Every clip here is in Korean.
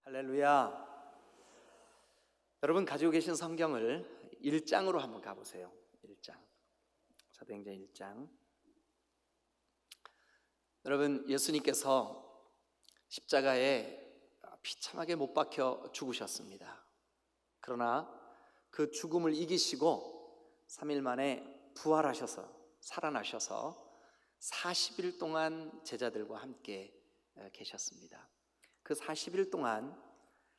할렐루야. 여러분 가지고 계신 성경을 1장으로 한번 가보세요. 1장. 사도행전 1장. 여러분, 예수님께서 십자가에 비참하게 못 박혀 죽으셨습니다. 그러나 그 죽음을 이기시고 3일 만에 부활하셔서 살아나셔서 40일 동안 제자들과 함께 계셨습니다. 그 40일 동안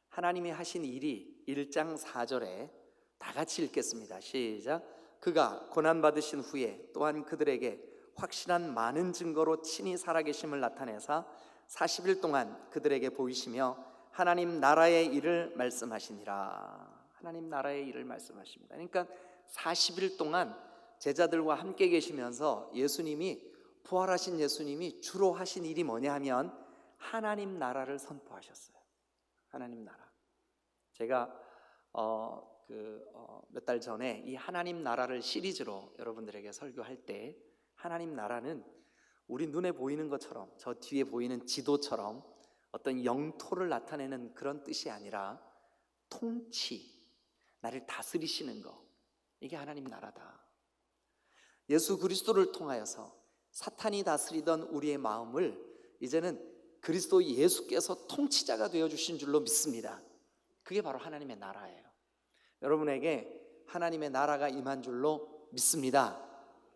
하나님이 하신 일이 1장 4절에 다 같이 읽겠습니다. 시작. 그가 고난받으신 후에 또한 그들에게 확실한 많은 증거로 친히 살아계심을 나타내사 40일 동안 그들에게 보이시며 하나님 나라의 일을 말씀하시니라. 하나님 나라의 일을 말씀하십니다. 그러니까 40일 동안 제자들과 함께 계시면서 부활하신 예수님이 주로 하신 일이 뭐냐 하면 하나님 나라를 선포하셨어요. 하나님 나라. 제가 몇 달 전에 이 하나님 나라를 시리즈로 여러분들에게 설교할 때, 하나님 나라는 우리 눈에 보이는 것처럼, 저 뒤에 보이는 지도처럼 어떤 영토를 나타내는 그런 뜻이 아니라 통치, 나를 다스리시는 거, 이게 하나님 나라다. 예수 그리스도를 통하여서 사탄이 다스리던 우리의 마음을 이제는 그리스도 예수께서 통치자가 되어주신 줄로 믿습니다. 그게 바로 하나님의 나라예요. 여러분에게 하나님의 나라가 임한 줄로 믿습니다.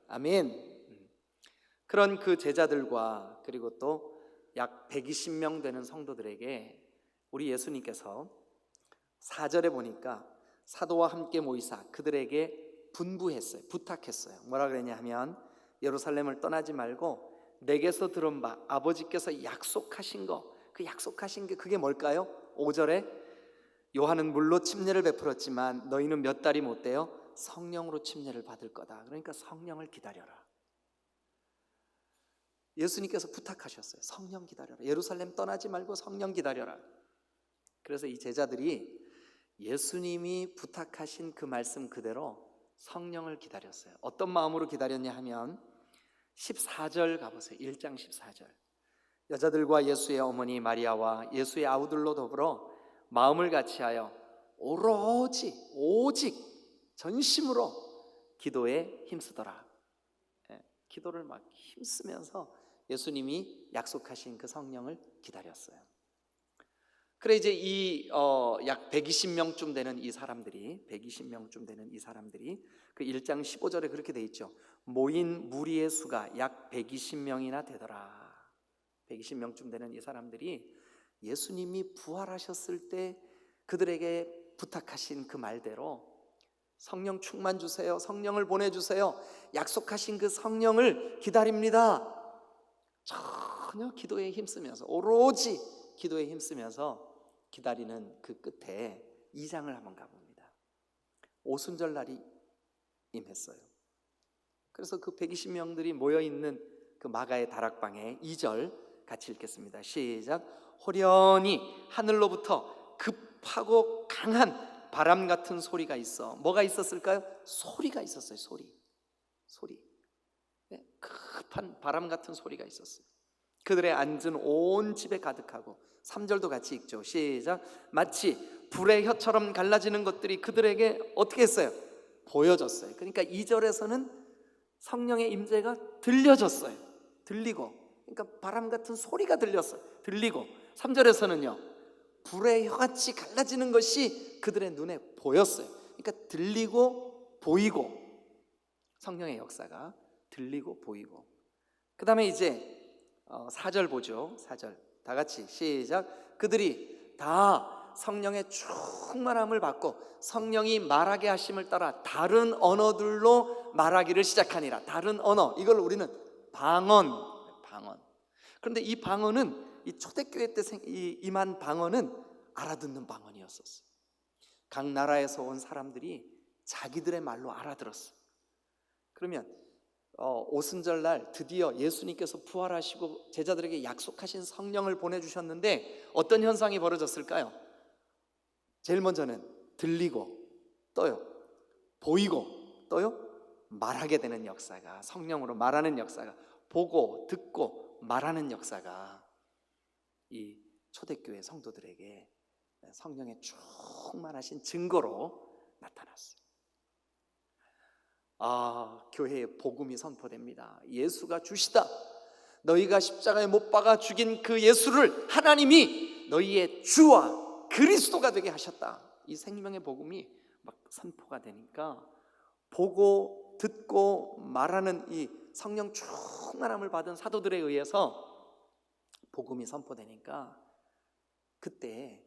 아멘. 그런 그 제자들과 그리고 또 약 120명 되는 성도들에게 우리 예수님께서 4절에 보니까 사도와 함께 모이사 그들에게 분부했어요. 부탁했어요. 뭐라 그랬냐 하면 예루살렘을 떠나지 말고 내게서 들은 바 아버지께서 약속하신 거, 그 약속하신 게 그게 뭘까요? 5절에 요한은 물로 침례를 베풀었지만 너희는 몇 달이 못 되어 성령으로 침례를 받을 거다. 그러니까 성령을 기다려라. 예수님께서 부탁하셨어요. 성령 기다려라. 예루살렘 떠나지 말고 성령 기다려라. 그래서 이 제자들이 예수님이 부탁하신 그 말씀 그대로 성령을 기다렸어요. 어떤 마음으로 기다렸냐 하면 14절 가보세요. 1장 14절. 여자들과 예수의 어머니 마리아와 예수의 아우들로 더불어 마음을 같이하여 오직 전심으로 기도에 힘쓰더라. 기도를 막 힘쓰면서 예수님이 약속하신 그 성령을 기다렸어요. 그래 이제 약 120명쯤 되는 이 사람들이 그 1장 15절에 그렇게 돼 있죠. 모인 무리의 수가 약 120명이나 되더라. 120명쯤 되는 이 사람들이 예수님이 부활하셨을 때 그들에게 부탁하신 그 말대로 성령 충만 주세요, 성령을 보내주세요, 약속하신 그 성령을 기다립니다. 전혀 기도에 힘쓰면서, 오로지 기도에 힘쓰면서 기다리는 그 끝에 2장을 한번 가봅니다. 오순절 날이 임했어요. 그래서 그 120명들이 모여있는 그 마가의 다락방에 2절 같이 읽겠습니다. 시작. 호련히 하늘로부터 급하고 강한 바람 같은 소리가 있어. 뭐가 있었을까요? 소리가 있었어요. 소리. 네, 급한 바람 같은 소리가 있었어요. 그들의 앉은 온 집에 가득하고 3절도 같이 읽죠. 시작. 마치 불의 혀처럼 갈라지는 것들이 그들에게 어떻게 했어요? 보여졌어요. 그러니까 2절에서는 성령의 임재가 들려졌어요. 들리고, 그러니까 바람 같은 소리가 들리고 3절에서는요 불의 혀같이 갈라지는 것이 그들의 눈에 보였어요. 그러니까 들리고 보이고, 성령의 역사가 들리고 보이고. 그 다음에 이제 4절 보죠. 4절 다 같이 시작. 그들이 다 성령의 충만함을 받고 성령이 말하게 하심을 따라 다른 언어들로 말하기를 시작하니라. 다른 언어, 이걸 우리는 방언. 그런데 이 방언은 이 초대교회 때 임한 방언은 알아듣는 방언이었었어요. 각 나라에서 온 사람들이 자기들의 말로 알아들었어요. 그러면 오순절날 드디어 예수님께서 부활하시고 제자들에게 약속하신 성령을 보내주셨는데 어떤 현상이 벌어졌을까요? 제일 먼저는 들리고 또요, 보이고 또요, 말하게 되는 역사가, 성령으로 말하는 역사가, 보고 듣고 말하는 역사가 이 초대교회 성도들에게 성령의 충만하신 증거로 나타났어요. 교회에 복음이 선포됩니다. 예수가 주시다. 너희가 십자가에 못 박아 죽인 그 예수를 하나님이 너희의 주와 그리스도가 되게 하셨다. 이 생명의 복음이 막 선포가 되니까 보고 듣고 말하는 이 성령 충만함을 받은 사도들에 의해서 복음이 선포되니까 그때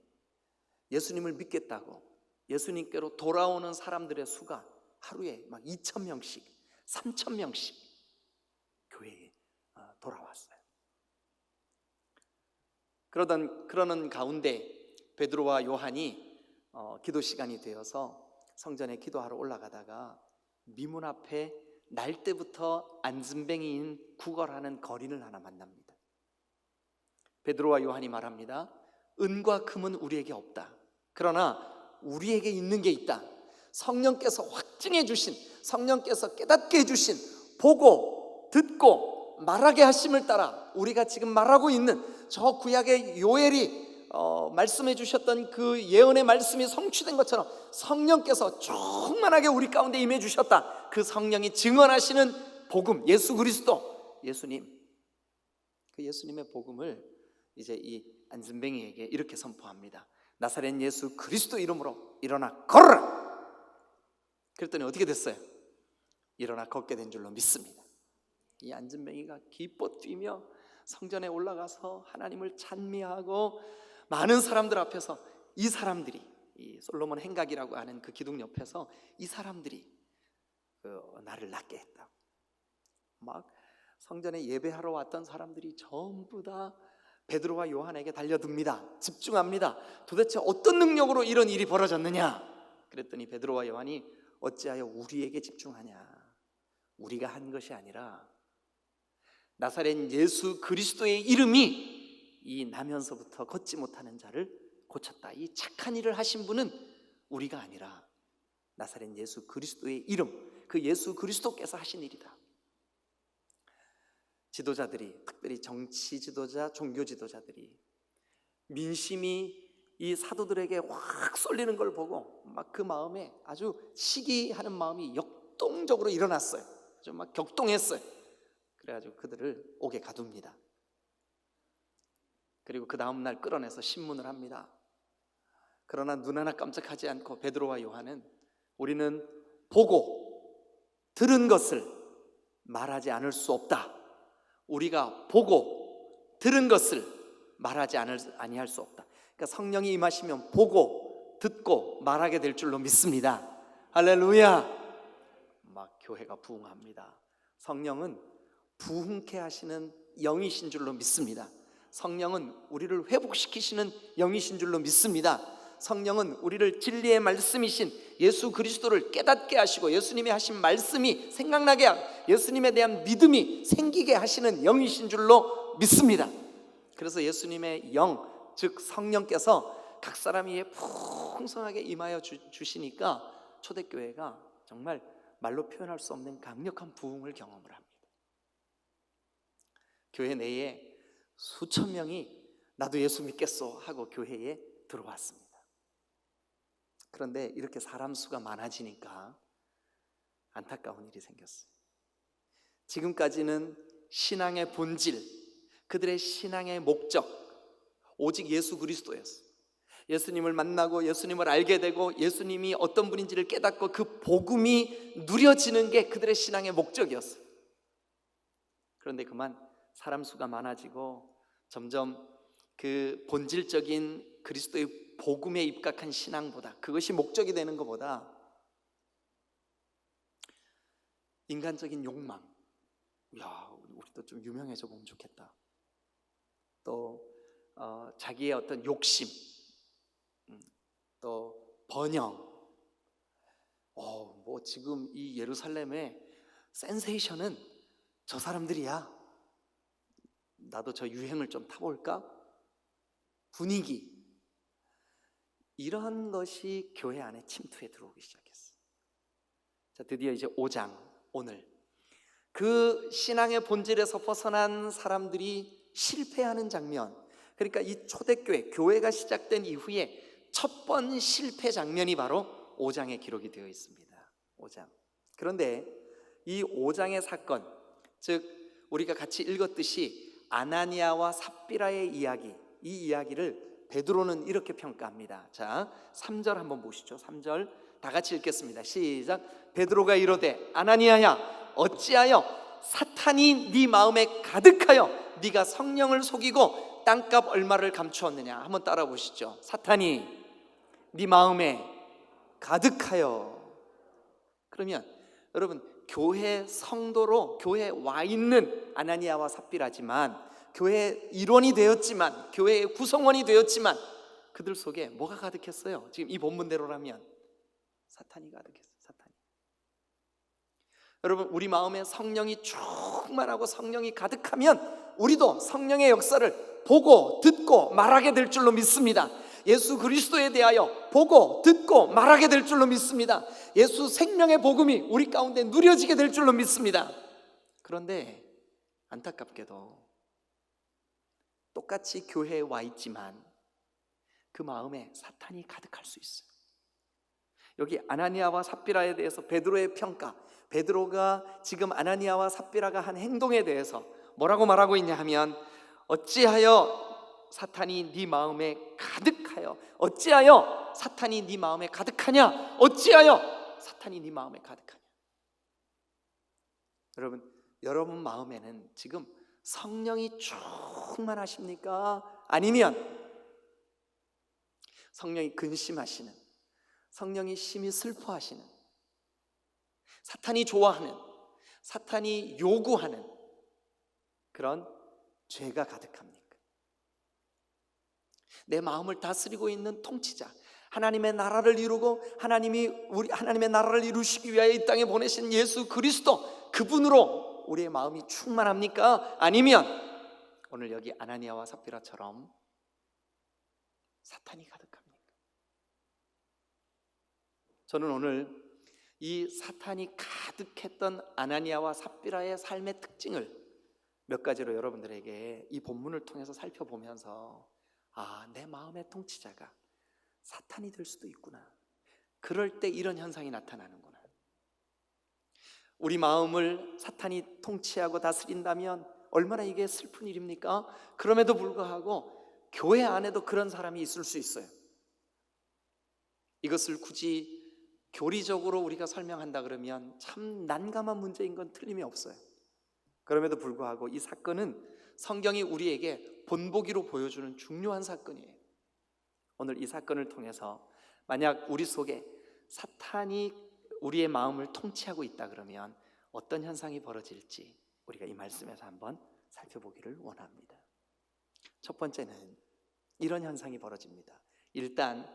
예수님을 믿겠다고 예수님께로 돌아오는 사람들의 수가 하루에 막 2,000명씩 3,000명씩 교회에 돌아왔어요. 그러는 가운데 베드로와 요한이 기도 시간이 되어서 성전에 기도하러 올라가다가 미문 앞에 날 때부터 안진뱅이인 구걸하는 거린을 하나 만납니다. 베드로와 요한이 말합니다. 은과 금은 우리에게 없다. 그러나 우리에게 있는 게 있다. 성령께서 확증해 주신, 성령께서 깨닫게 해주신, 보고 듣고 말하게 하심을 따라 우리가 지금 말하고 있는 저 구약의 요엘이 말씀해 주셨던 그 예언의 말씀이 성취된 것처럼 성령께서 충만하게 우리 가운데 임해 주셨다. 그 성령이 증언하시는 복음, 예수 그리스도, 예수님, 그 예수님의 복음을 이제 이 안진뱅이에게 이렇게 선포합니다. 나사렛 예수 그리스도 이름으로 일어나 걸어라. 그랬더니 어떻게 됐어요? 일어나 걷게 된 줄로 믿습니다. 이 안진뱅이가 기뻐 뛰며 성전에 올라가서 하나님을 찬미하고 많은 사람들 앞에서 이 사람들이, 이 솔로몬 행각이라고 하는 그 기둥 옆에서 이 사람들이 나를 낫게 했다. 막 성전에 예배하러 왔던 사람들이 전부 다 베드로와 요한에게 달려듭니다. 집중합니다. 도대체 어떤 능력으로 이런 일이 벌어졌느냐? 그랬더니 베드로와 요한이 어찌하여 우리에게 집중하냐? 우리가 한 것이 아니라 나사렛 예수 그리스도의 이름이 이 나면서부터 걷지 못하는 자를 고쳤다. 이 착한 일을 하신 분은 우리가 아니라 나사렛 예수 그리스도의 이름, 그 예수 그리스도께서 하신 일이다. 지도자들이, 특별히 정치 지도자, 종교 지도자들이 민심이 이 사도들에게 확 쏠리는 걸 보고 막 그 마음에 아주 시기하는 마음이 역동적으로 일어났어요. 아주 막 격동했어요. 그래가지고 그들을 옥에 가둡니다. 그리고 그 다음 날 끌어내서 신문을 합니다. 그러나 눈 하나 깜짝하지 않고 베드로와 요한은 우리는 보고 들은 것을 말하지 않을 수 없다. 우리가 보고 들은 것을 말하지 아니할 수 없다. 그러니까 성령이 임하시면 보고 듣고 말하게 될 줄로 믿습니다. 할렐루야. 막 교회가 부흥합니다. 성령은 부흥케 하시는 영이신 줄로 믿습니다. 성령은 우리를 회복시키시는 영이신 줄로 믿습니다. 성령은 우리를 진리의 말씀이신 예수 그리스도를 깨닫게 하시고 예수님이 하신 말씀이 생각나게 하고 예수님에 대한 믿음이 생기게 하시는 영이신 줄로 믿습니다. 그래서 예수님의 영, 즉 성령께서 각 사람 위에 풍성하게 임하여 주시니까 초대교회가 정말 말로 표현할 수 없는 강력한 부흥을 경험을 합니다. 교회 내에 수천 명이 나도 예수 믿겠소 하고 교회에 들어왔습니다. 그런데 이렇게 사람 수가 많아지니까 안타까운 일이 생겼어요. 지금까지는 신앙의 본질, 그들의 신앙의 목적 오직 예수 그리스도였어요. 예수님을 만나고 예수님을 알게 되고 예수님이 어떤 분인지를 깨닫고 그 복음이 누려지는 게 그들의 신앙의 목적이었어요. 그런데 그만 사람 수가 많아지고 점점 그 본질적인 그리스도의 복음에 입각한 신앙보다, 그것이 목적이 되는 것보다 인간적인 욕망, 야, 우리도 좀 유명해져 보면 좋겠다. 또 자기의 어떤 욕심, 또 번영, 뭐 지금 이 예루살렘의 센세이션은 저 사람들이야. 나도 저 유행을 좀 타볼까? 분위기, 이런 것이 교회 안에 침투해 들어오기 시작했어요. 자, 드디어 이제 5장, 오늘 그 신앙의 본질에서 벗어난 사람들이 실패하는 장면, 그러니까 이 초대교회, 교회가 시작된 이후에 첫 번 실패 장면이 바로 5장에 기록이 되어 있습니다. 5장. 그런데 이 5장의 사건, 즉 우리가 같이 읽었듯이 아나니아와 삽비라의 이야기, 이 이야기를 베드로는 이렇게 평가합니다. 자, 3절 한번 보시죠. 3절 다 같이 읽겠습니다. 시작. 베드로가 이르되 아나니아야, 어찌하여 사탄이 네 마음에 가득하여 네가 성령을 속이고 땅값 얼마를 감추었느냐. 한번 따라 보시죠. 사탄이 네 마음에 가득하여. 그러면 여러분, 교회 성도로 교회에 와 있는 아나니아와 삽비라지만, 교회의 일원이 되었지만, 교회의 구성원이 되었지만, 그들 속에 뭐가 가득했어요? 지금 이 본문대로라면 사탄이 가득했어요. 사탄이. 여러분, 우리 마음에 성령이 충만하고 성령이 가득하면 우리도 성령의 역사를 보고 듣고 말하게 될 줄로 믿습니다. 예수 그리스도에 대하여 보고 듣고 말하게 될 줄로 믿습니다. 예수 생명의 복음이 우리 가운데 누려지게 될 줄로 믿습니다. 그런데 안타깝게도 똑같이 교회에 와 있지만 그 마음에 사탄이 가득할 수 있어요. 여기 아나니아와 삽비라에 대해서 베드로의 평가, 베드로가 지금 아나니아와 삽비라가 한 행동에 대해서 뭐라고 말하고 있냐 하면, 어찌하여 사탄이 네 마음에 가득하여, 어찌하여 사탄이 네 마음에 가득하냐, 어찌하여 사탄이 네 마음에 가득하냐. 여러분 마음에는 지금 성령이 충만하십니까? 아니면 성령이 근심하시는, 성령이 심히 슬퍼하시는, 사탄이 좋아하는, 사탄이 요구하는 그런 죄가 가득합니까? 내 마음을 다스리고 있는 통치자, 하나님의 나라를 이루고 하나님의 나라를 이루시기 위하여 이 땅에 보내신 예수 그리스도, 그분으로 우리의 마음이 충만합니까? 아니면 오늘 여기 아나니아와 삽비라처럼 사탄이 가득합니까? 저는 오늘 이 사탄이 가득했던 아나니아와 삽비라의 삶의 특징을 몇 가지로 여러분들에게 이 본문을 통해서 살펴보면서, 내 마음의 통치자가 사탄이 될 수도 있구나, 그럴 때 이런 현상이 나타나는구나. 우리 마음을 사탄이 통치하고 다스린다면 얼마나 이게 슬픈 일입니까? 그럼에도 불구하고 교회 안에도 그런 사람이 있을 수 있어요. 이것을 굳이 교리적으로 우리가 설명한다 그러면 참 난감한 문제인 건 틀림이 없어요. 그럼에도 불구하고 이 사건은 성경이 우리에게 본보기로 보여주는 중요한 사건이에요. 오늘 이 사건을 통해서 만약 우리 속에 사탄이 우리의 마음을 통치하고 있다 그러면 어떤 현상이 벌어질지 우리가 이 말씀에서 한번 살펴보기를 원합니다. 첫 번째는 이런 현상이 벌어집니다. 일단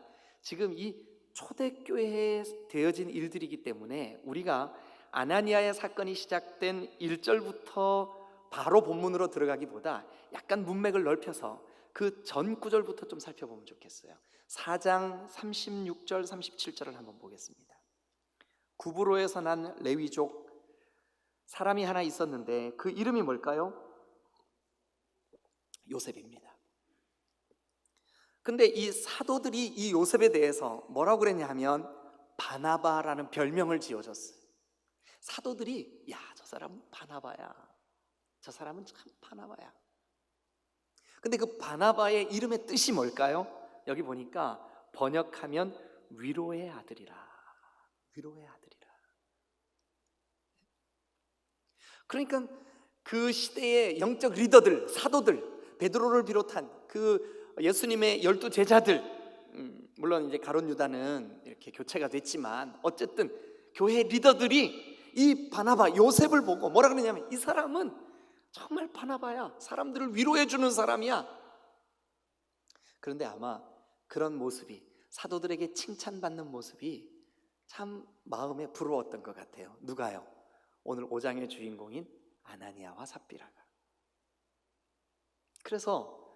지금 이 초대교회에 되어진 일들이기 때문에 우리가 아나니아의 사건이 시작된 1절부터 바로 본문으로 들어가기보다 약간 문맥을 넓혀서 그 전 구절부터 좀 살펴보면 좋겠어요. 4장 36절 37절을 한번 보겠습니다. 구브로에서 난 레위족 사람이 하나 있었는데 그 이름이 뭘까요? 요셉입니다. 근데 이 사도들이 이 요셉에 대해서 뭐라고 그랬냐 하면 바나바라는 별명을 지어줬어요. 사도들이 저 사람은 바나바야, 저 사람은 참 바나바야. 근데 그 바나바의 이름의 뜻이 뭘까요? 여기 보니까 번역하면 위로의 아들이라, 위로의 아들이라. 그러니까 그 시대의 영적 리더들, 사도들, 베드로를 비롯한 그 예수님의 12 제자들, 물론 이제 가룟 유다는 이렇게 교체가 됐지만 어쨌든 교회 리더들이 이 바나바 요셉을 보고 뭐라 그러냐면, 이 사람은 정말 바나바야, 사람들을 위로해 주는 사람이야. 그런데 아마 그런 모습이, 사도들에게 칭찬받는 모습이 참 마음에 부러웠던 것 같아요. 누가요? 오늘 5장의 주인공인 아나니아와 삽비라가. 그래서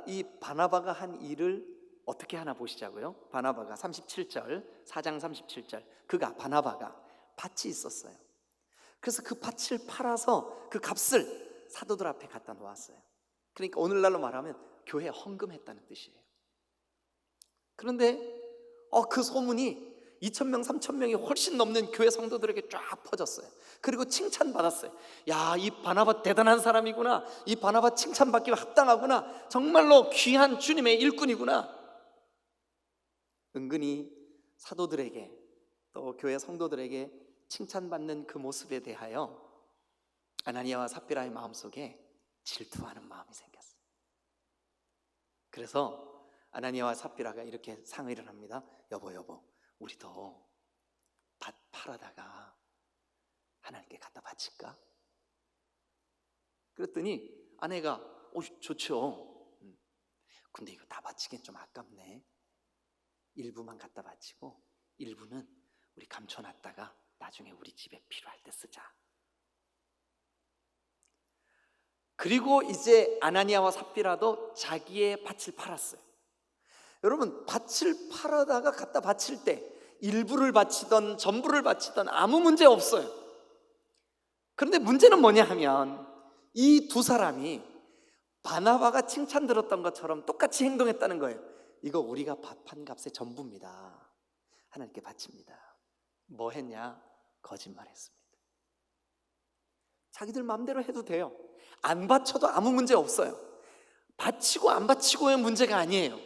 이 바나바가 한 일을 어떻게 하나 보시자고요. 바나바가 37절, 4장 37절, 바나바가 밭이 있었어요. 그래서 그 밭을 팔아서 그 값을 사도들 앞에 갖다 놓았어요. 그러니까 오늘날로 말하면 교회에 헌금했다는 뜻이에요. 그런데 그 소문이 2,000명, 3,000명이 훨씬 넘는 교회 성도들에게 쫙 퍼졌어요. 그리고 칭찬받았어요. 야, 이 바나바 대단한 사람이구나. 이 바나바 칭찬받기 합당하구나. 정말로 귀한 주님의 일꾼이구나. 은근히 사도들에게 또 교회 성도들에게 칭찬받는 그 모습에 대하여 아나니아와 삽비라의 마음속에 질투하는 마음이 생겼어요. 그래서 아나니아와 삽비라가 이렇게 상의를 합니다. 여보, 우리도 밭 팔아다가 하나님께 갖다 바칠까? 그랬더니 아내가 좋죠. 근데 이거 다 바치기엔 좀 아깝네. 일부만 갖다 바치고 일부는 우리 감춰놨다가 나중에 우리 집에 필요할 때 쓰자. 그리고 이제 아나니아와 삽비라도 자기의 밭을 팔았어요. 여러분, 밭을 팔아다가 갖다 바칠 때 일부를 바치던 전부를 바치던 아무 문제 없어요. 그런데 문제는 뭐냐 하면 이 두 사람이 바나바가 칭찬 들었던 것처럼 똑같이 행동했다는 거예요. 이거 우리가 밥한 값의 전부입니다. 하나님께 바칩니다. 뭐 했냐? 거짓말했습니다. 자기들 마음대로 해도 돼요. 안 바쳐도 아무 문제 없어요. 바치고 안 바치고의 문제가 아니에요.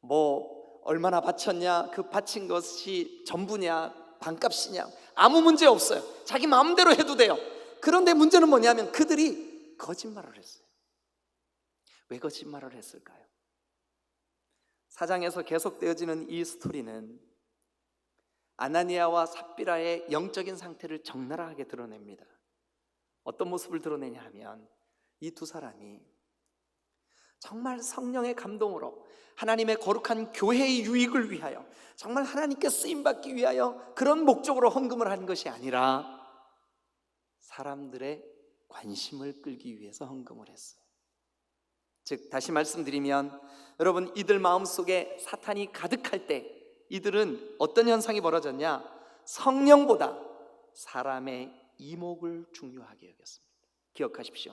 뭐 얼마나 바쳤냐, 그 바친 것이 전부냐, 반값이냐, 아무 문제 없어요. 자기 마음대로 해도 돼요. 그런데 문제는 뭐냐면 그들이 거짓말을 했어요. 왜 거짓말을 했을까요? 4장에서 계속되어지는 이 스토리는 아나니아와 삽비라의 영적인 상태를 적나라하게 드러냅니다. 어떤 모습을 드러내냐 하면 이 두 사람이 정말 성령의 감동으로 하나님의 거룩한 교회의 유익을 위하여 정말 하나님께 쓰임받기 위하여 그런 목적으로 헌금을 한 것이 아니라 사람들의 관심을 끌기 위해서 헌금을 했어요. 즉 다시 말씀드리면 여러분, 이들 마음속에 사탄이 가득할 때 이들은 어떤 현상이 벌어졌냐? 성령보다 사람의 이목을 중요하게 여겼습니다. 기억하십시오.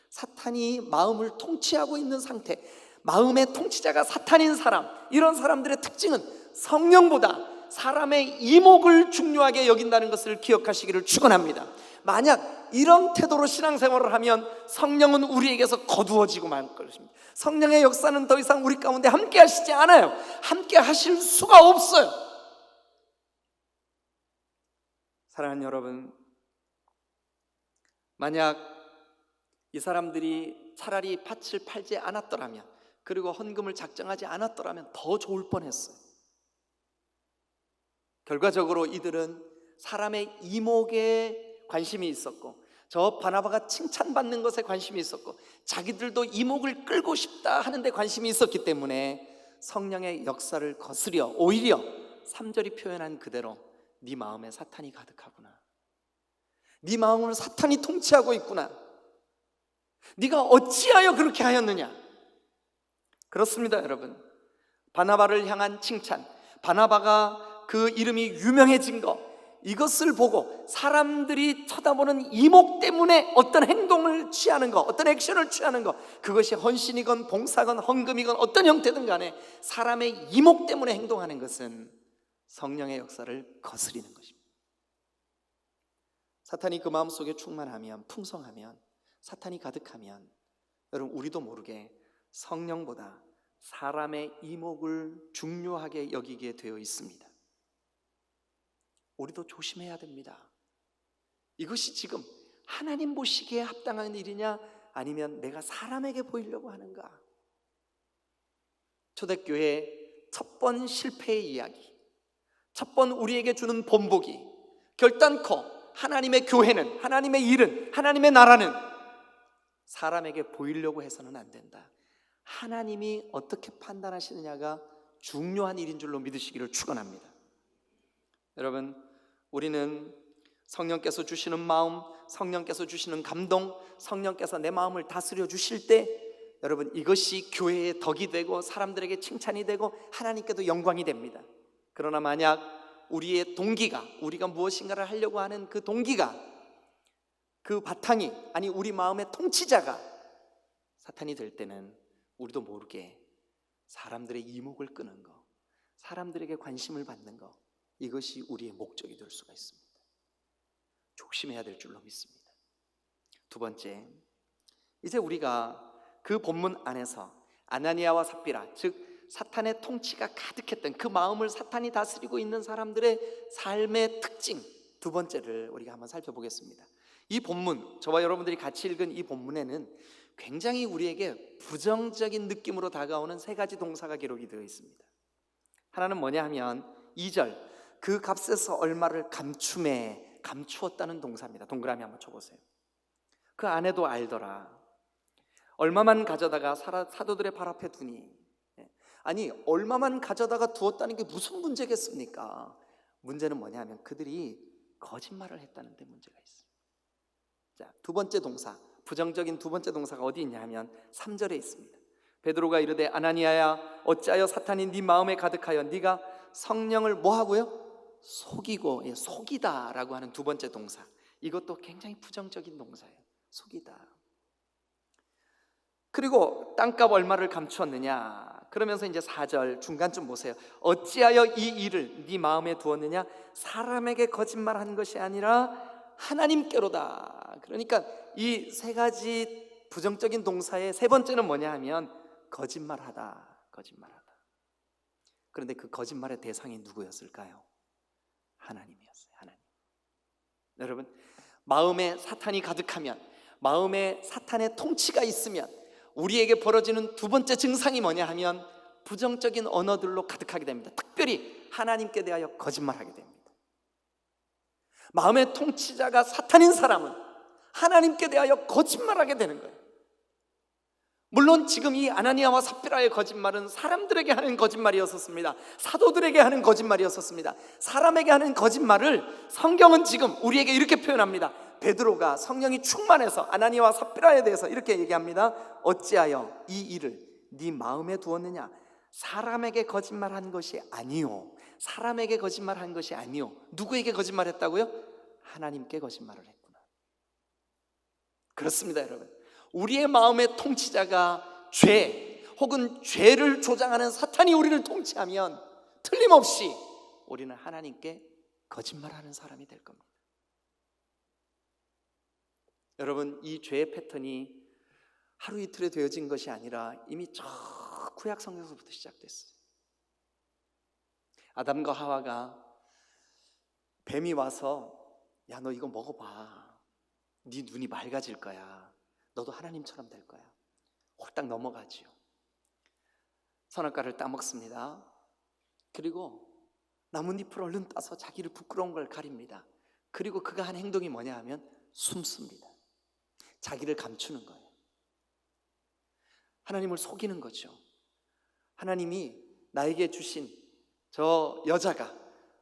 사탄이 마음을 통치하고 있는 상태, 마음의 통치자가 사탄인 사람, 이런 사람들의 특징은 성령보다 사람의 이목을 중요하게 여긴다는 것을 기억하시기를 축원합니다. 만약 이런 태도로 신앙생활을 하면 성령은 우리에게서 거두어지고 말 것입니다. 성령의 역사는 더 이상 우리 가운데 함께 하시지 않아요. 함께 하실 수가 없어요. 사랑하는 여러분, 만약 이 사람들이 차라리 밭을 팔지 않았더라면, 그리고 헌금을 작정하지 않았더라면 더 좋을 뻔했어요. 결과적으로 이들은 사람의 이목에 관심이 있었고, 저 바나바가 칭찬받는 것에 관심이 있었고, 자기들도 이목을 끌고 싶다 하는 데 관심이 있었기 때문에 성령의 역사를 거스려 오히려 3절이 표현한 그대로 네 마음에 사탄이 가득하구나, 네 마음을 사탄이 통치하고 있구나, 네가 어찌하여 그렇게 하였느냐. 그렇습니다, 여러분. 바나바를 향한 칭찬, 바나바가 그 이름이 유명해진 것, 이것을 보고 사람들이 쳐다보는 이목 때문에 어떤 행동을 취하는 것, 어떤 액션을 취하는 것, 그것이 헌신이건 봉사건 헌금이건 어떤 형태든 간에 사람의 이목 때문에 행동하는 것은 성령의 역사를 거스리는 것입니다. 사탄이 그 마음속에 충만하면, 풍성하면, 사탄이 가득하면 여러분, 우리도 모르게 성령보다 사람의 이목을 중요하게 여기게 되어 있습니다. 우리도 조심해야 됩니다. 이것이 지금 하나님 보시기에 합당한 일이냐, 아니면 내가 사람에게 보이려고 하는가? 초대교회의 첫 번 실패의 이야기, 첫 번 우리에게 주는 본보기, 결단코 하나님의 교회는, 하나님의 일은, 하나님의 나라는 사람에게 보이려고 해서는 안 된다. 하나님이 어떻게 판단하시느냐가 중요한 일인 줄로 믿으시기를 축원합니다. 여러분, 우리는 성령께서 주시는 마음, 성령께서 주시는 감동, 성령께서 내 마음을 다스려 주실 때 여러분, 이것이 교회의 덕이 되고 사람들에게 칭찬이 되고 하나님께도 영광이 됩니다. 그러나 만약 우리의 동기가, 우리가 무엇인가를 하려고 하는 그 동기가, 그 바탕이, 아니 우리 마음의 통치자가 사탄이 될 때는 우리도 모르게 사람들의 이목을 끄는 거, 사람들에게 관심을 받는 것, 이것이 우리의 목적이 될 수가 있습니다. 조심해야 될 줄로 믿습니다. 두 번째, 이제 우리가 그 본문 안에서 아나니아와 삽비라, 즉 사탄의 통치가 가득했던 그 마음을 사탄이 다스리고 있는 사람들의 삶의 특징, 두 번째를 우리가 한번 살펴보겠습니다. 이 본문, 저와 여러분들이 같이 읽은 이 본문에는 굉장히 우리에게 부정적인 느낌으로 다가오는 세 가지 동사가 기록이 되어 있습니다. 하나는 뭐냐 하면 2절, 그 값에서 얼마를 감추었다는 동사입니다. 동그라미 한번 쳐보세요. 그 아내도 알더라. 얼마만 가져다가 사도들의 발 앞에 두니. 아니, 얼마만 가져다가 두었다는 게 무슨 문제겠습니까? 문제는 뭐냐 하면 그들이 거짓말을 했다는 데 문제가 있어요. 자, 두 번째 동사, 부정적인 두 번째 동사가 어디 있냐 하면 3절에 있습니다. 베드로가 이르되 아나니아야, 어찌하여 사탄이 네 마음에 가득하여 네가 성령을 뭐 하고요? 속이고, 속이다라고 하는 두 번째 동사, 이것도 굉장히 부정적인 동사예요. 속이다. 그리고 땅값 얼마를 감추었느냐, 그러면서 이제 4절 중간쯤 보세요. 어찌하여 이 일을 네 마음에 두었느냐, 사람에게 거짓말한 것이 아니라 하나님께로다. 그러니까 이 세 가지 부정적인 동사의 세 번째는 뭐냐 하면 거짓말하다. 그런데 그 거짓말의 대상이 누구였을까요? 하나님이었어요. 하나님. 여러분, 마음에 사탄이 가득하면, 마음에 사탄의 통치가 있으면 우리에게 벌어지는 두 번째 증상이 뭐냐 하면 부정적인 언어들로 가득하게 됩니다. 특별히 하나님께 대하여 거짓말하게 됩니다. 마음의 통치자가 사탄인 사람은 하나님께 대하여 거짓말하게 되는 거예요. 물론 지금 이 아나니아와 삽비라의 거짓말은 사람들에게 하는 거짓말이었었습니다. 사도들에게 하는 거짓말이었었습니다. 사람에게 하는 거짓말을 성경은 지금 우리에게 이렇게 표현합니다. 베드로가 성령이 충만해서 아나니아와 삽비라에 대해서 이렇게 얘기합니다. 어찌하여 이 일을 네 마음에 두었느냐, 사람에게 거짓말한 것이 아니요. 사람에게 거짓말한 것이 아니요. 누구에게 거짓말했다고요? 하나님께 거짓말을 했구나. 그렇습니다, 여러분. 우리의 마음의 통치자가 죄 혹은 죄를 조장하는 사탄이 우리를 통치하면 틀림없이 우리는 하나님께 거짓말하는 사람이 될 겁니다. 여러분, 이 죄의 패턴이 하루 이틀에 되어진 것이 아니라 이미 저 구약 성경에서부터 시작됐어요. 아담과 하와가 뱀이 와서 야, 너 이거 먹어봐. 네 눈이 맑아질 거야. 너도 하나님처럼 될 거야. 홀딱 넘어가지요. 선악과를 따먹습니다. 그리고 나뭇잎을 얼른 따서 자기를 부끄러운 걸 가립니다. 그리고 그가 한 행동이 뭐냐 하면 숨습니다. 자기를 감추는 거예요. 하나님을 속이는 거죠. 하나님이 나에게 주신 저 여자가,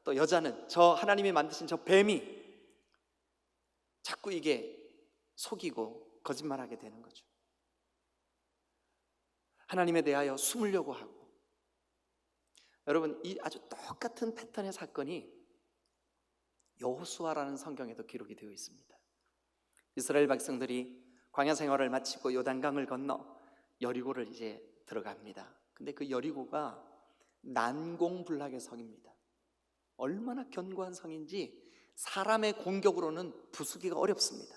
또 여자는 저 하나님이 만드신 저 뱀이 자꾸 이게 속이고 거짓말하게 되는 거죠. 하나님에 대하여 숨으려고 하고. 여러분, 이 아주 똑같은 패턴의 사건이 여호수아라는 성경에도 기록이 되어 있습니다. 이스라엘 백성들이 광야 생활을 마치고 요단강을 건너 여리고를 이제 들어갑니다. 근데 그 여리고가 난공불락의 성입니다. 얼마나 견고한 성인지 사람의 공격으로는 부수기가 어렵습니다.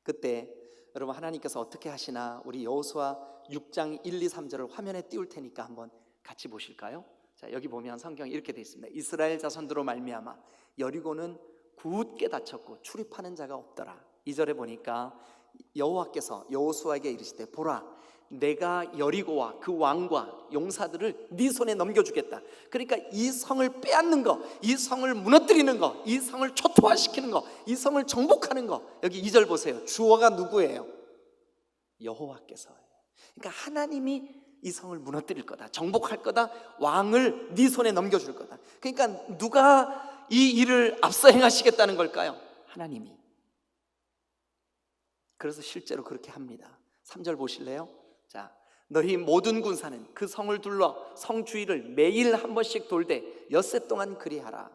그때 여러분, 하나님께서 어떻게 하시나 우리 여호수아 6장 1, 2, 3절을 화면에 띄울 테니까 한번 같이 보실까요? 자, 여기 보면 성경이 이렇게 되어 있습니다. 이스라엘 자손들로 말미암아 여리고는 굳게 닫혔고 출입하는 자가 없더라. 2절에 보니까 여호와께서 여호수아에게 이르시되 보라, 내가 여리고와 그 왕과 용사들을 네 손에 넘겨주겠다. 그러니까 이 성을 빼앗는 거, 이 성을 무너뜨리는 거, 이 성을 초토화시키는 거, 이 성을 정복하는 거. 여기 2절 보세요. 주어가 누구예요? 여호와께서예요. 그러니까 하나님이 이 성을 무너뜨릴 거다, 정복할 거다, 왕을 네 손에 넘겨줄 거다. 그러니까 누가 이 일을 앞서 행하시겠다는 걸까요? 하나님이. 그래서 실제로 그렇게 합니다. 3절 보실래요? 자, 너희 모든 군사는 그 성을 둘러 성 주위를 매일 한 번씩 돌되 엿새 동안 그리하라.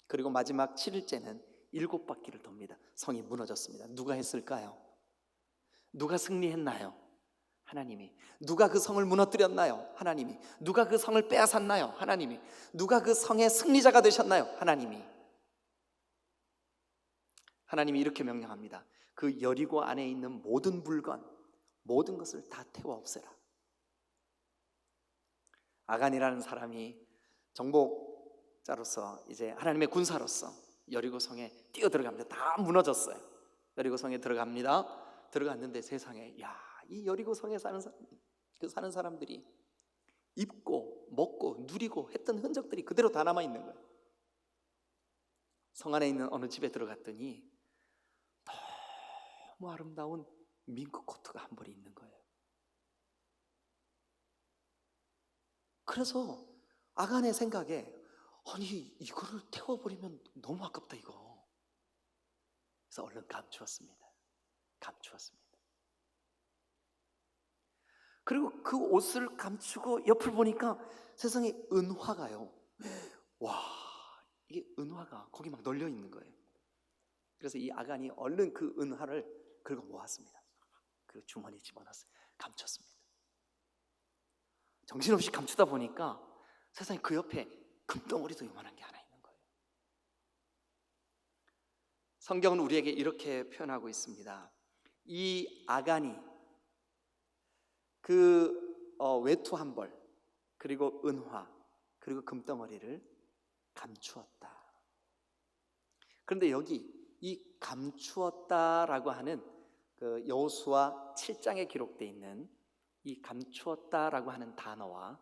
그리고 마지막 7일째는 7바퀴를 돕니다. 성이 무너졌습니다. 누가 했을까요? 누가 승리했나요? 하나님이. 누가 그 성을 무너뜨렸나요? 하나님이. 누가 그 성을 빼앗았나요? 하나님이. 누가 그 성의 승리자가 되셨나요? 하나님이. 하나님이 이렇게 명령합니다. 그 여리고 안에 있는 모든 물건, 모든 것을 다 태워 없애라. 아간이라는 사람이 정복자로서, 이제 하나님의 군사로서 여리고 성에 뛰어 들어갑니다. 다 무너졌어요. 여리고 성에 들어갑니다. 들어갔는데 세상에, 이 여리고 성에 사는 사람들이 입고 먹고 누리고 했던 흔적들이 그대로 다 남아 있는 거예요. 성 안에 있는 어느 집에 들어갔더니 너무 아름다운 밍크 코트가 한 벌이 있는 거예요. 그래서 아간의 생각에, 아니 이거를 태워버리면 너무 아깝다 이거. 그래서 얼른 감추었습니다. 그리고 그 옷을 감추고 옆을 보니까 세상에 은화가요, 와, 이게 은화가 거기 막 널려 있는 거예요. 그래서 이 아간이 얼른 그 은화를 긁어 모았습니다. 그리고 주머니에 집어넣었어요. 감췄습니다. 정신없이 감추다 보니까 세상에 그 옆에 금덩어리도 요만한 게 하나 있는 거예요. 성경은 우리에게 이렇게 표현하고 있습니다. 이 아간이 그 외투 한 벌, 그리고 은화, 그리고 금덩어리를 감추었다. 그런데 여기 이 감추었다라고 하는 그 여호수아 7장에 기록되어 있는 이 감추었다라고 하는 단어와,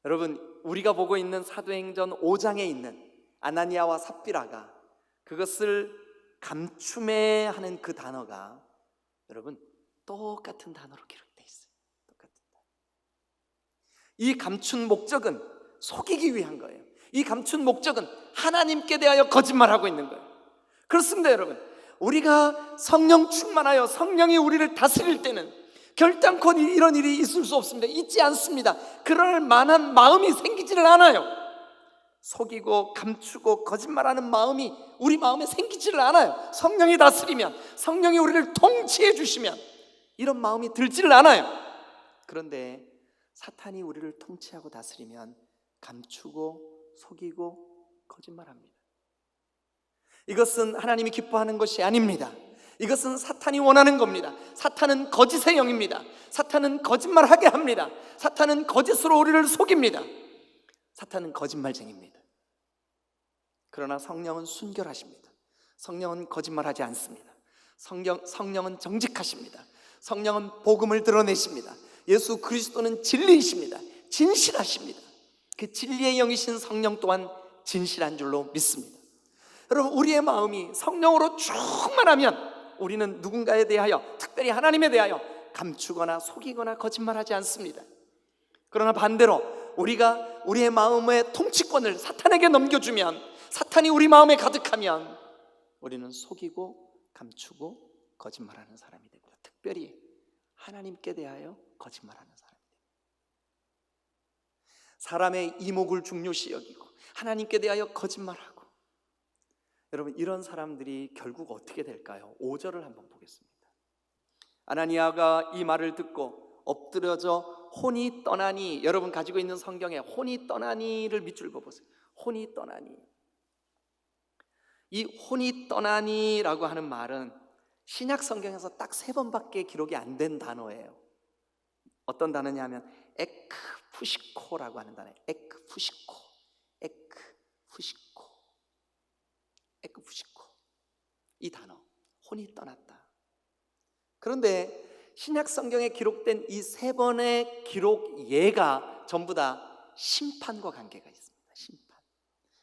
여러분 우리가 보고 있는 사도행전 5장에 있는 아나니아와 삽비라가 그것을 감춤해 하는 그 단어가 여러분 똑같은 단어로 기록되어 있어요. 똑같은 단어. 이 감춘 목적은 속이기 위한 거예요. 이 감춘 목적은 하나님께 대하여 거짓말하고 있는 거예요. 그렇습니다 여러분. 우리가 성령 충만하여 성령이 우리를 다스릴 때는 결단코 이런 일이 있을 수 없습니다. 있지 않습니다. 그럴 만한 마음이 생기지를 않아요. 속이고 감추고 거짓말하는 마음이 우리 마음에 생기지를 않아요. 성령이 다스리면, 성령이 우리를 통치해 주시면 이런 마음이 들지를 않아요. 그런데 사탄이 우리를 통치하고 다스리면 감추고 속이고 거짓말합니다. 이것은 하나님이 기뻐하는 것이 아닙니다. 이것은 사탄이 원하는 겁니다. 사탄은 거짓의 영입니다. 사탄은 거짓말하게 합니다. 사탄은 거짓으로 우리를 속입니다. 사탄은 거짓말쟁이입니다. 그러나 성령은 순결하십니다. 성령은 거짓말하지 않습니다. 성령은 정직하십니다. 성령은 복음을 드러내십니다. 예수 그리스도는 진리이십니다. 진실하십니다. 그 진리의 영이신 성령 또한 진실한 줄로 믿습니다. 여러분 우리의 마음이 성령으로 충만하면 우리는 누군가에 대하여, 특별히 하나님에 대하여 감추거나 속이거나 거짓말하지 않습니다. 그러나 반대로 우리가 우리의 마음의 통치권을 사탄에게 넘겨주면, 사탄이 우리 마음에 가득하면 우리는 속이고 감추고 거짓말하는 사람이 됩니다. 특별히 하나님께 대하여 거짓말하는 사람이 됩니다. 사람의 이목을 중요시 여기고 하나님께 대하여 거짓말하고, 여러분 이런 사람들이 결국 어떻게 될까요? 5절을 한번 보겠습니다. 아나니아가 이 말을 듣고 엎드려져 혼이 떠나니, 여러분 가지고 있는 성경에 혼이 떠나니를 밑줄 그어보세요. 혼이 떠나니. 이 혼이 떠나니라고 하는 말은 신약 성경에서 딱 3번밖에 기록이 안 된 단어예요. 어떤 단어냐면 에크푸시코라고 하는 단어예요. 에크푸시코. 이 단어, 혼이 떠났다. 그런데 신약 성경에 기록된 이 3번의 기록 예가 전부 다 심판과 관계가 있습니다. 심판.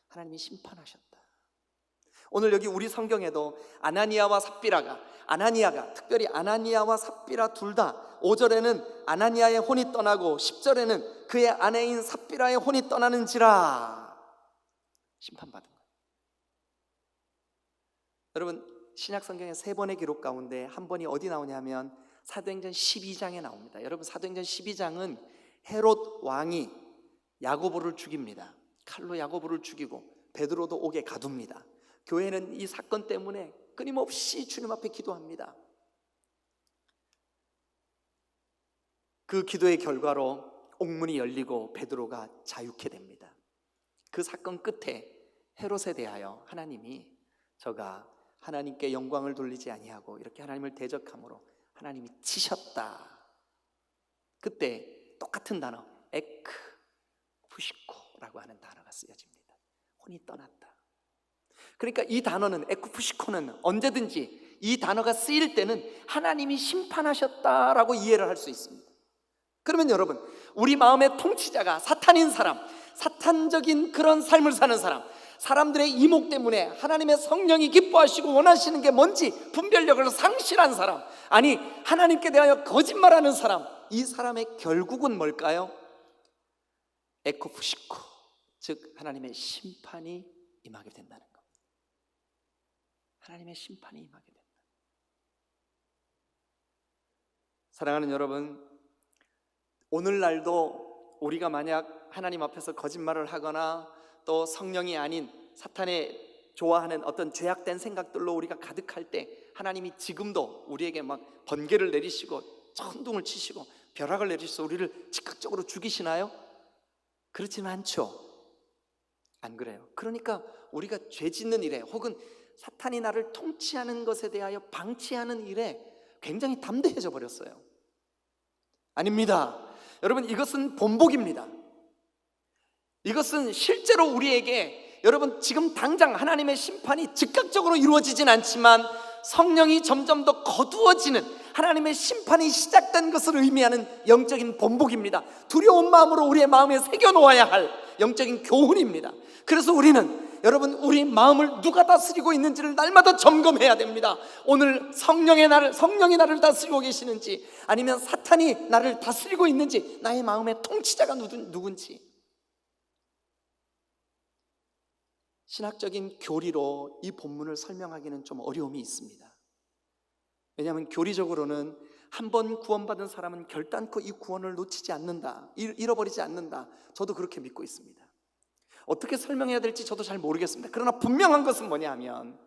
하나님이 심판하셨다. 오늘 여기 우리 성경에도 아나니아와 삽비라가, 특별히 아나니아와 삽비라 둘 다 5절에는 아나니아의 혼이 떠나고 10절에는 그의 아내인 삽비라의 혼이 떠나는지라 심판받은 거예요. 여러분 신약 성경의 3번의 기록 가운데 한 번이 어디 나오냐면 사도행전 12장에 나옵니다. 여러분 사도행전 12장은 헤롯 왕이 야고보를 죽입니다. 칼로 야고보를 죽이고 베드로도 옥에 가둡니다. 교회는 이 사건 때문에 끊임없이 주님 앞에 기도합니다. 그 기도의 결과로 옥문이 열리고 베드로가 자유케 됩니다. 그 사건 끝에 헤롯에 대하여 하나님이 저가 하나님께 영광을 돌리지 아니하고 이렇게 하나님을 대적함으로 하나님이 치셨다. 그때 똑같은 단어 에크 푸시코라고 하는 단어가 쓰여집니다. 혼이 떠났다. 그러니까 이 단어는 에쿠푸시코는 언제든지 이 단어가 쓰일 때는 하나님이 심판하셨다라고 이해를 할 수 있습니다. 그러면 여러분, 우리 마음의 통치자가 사탄인 사람, 사탄적인 그런 삶을 사는 사람, 사람들의 이목 때문에 하나님의 성령이 기뻐하시고 원하시는 게 뭔지 분별력을 상실한 사람, 아니 하나님께 대하여 거짓말하는 사람, 이 사람의 결국은 뭘까요? 에코푸시코, 즉 하나님의 심판이 임하게 된다는 것. 하나님의 심판이 임하게 된다. 사랑하는 여러분, 오늘날도 우리가 만약 하나님 앞에서 거짓말을 하거나 또 성령이 아닌 사탄의 좋아하는 어떤 죄악된 생각들로 우리가 가득할 때 하나님이 지금도 우리에게 막 번개를 내리시고 천둥을 치시고 벼락을 내리셔서 우리를 즉각적으로 죽이시나요? 그렇지는 않죠. 안 그래요. 그러니까 우리가 죄 짓는 일에 혹은 사탄이 나를 통치하는 것에 대하여 방치하는 일에 굉장히 담대해져 버렸어요. 아닙니다. 여러분, 이것은 본보기입니다. 이것은 실제로 우리에게, 여러분 지금 당장 하나님의 심판이 즉각적으로 이루어지진 않지만 성령이 점점 더 거두어지는 하나님의 심판이 시작된 것을 의미하는 영적인 본보기입니다. 두려운 마음으로 우리의 마음에 새겨놓아야 할 영적인 교훈입니다. 그래서 우리는, 여러분, 우리 마음을 누가 다스리고 있는지를 날마다 점검해야 됩니다. 오늘 성령이 나를 다스리고 계시는지, 아니면 사탄이 나를 다스리고 있는지, 나의 마음의 통치자가 누군지. 신학적인 교리로 이 본문을 설명하기는 좀 어려움이 있습니다. 왜냐하면 교리적으로는 한 번 구원받은 사람은 결단코 이 구원을 놓치지 않는다, 잃어버리지 않는다. 저도 그렇게 믿고 있습니다. 어떻게 설명해야 될지 저도 잘 모르겠습니다. 그러나 분명한 것은 뭐냐 하면,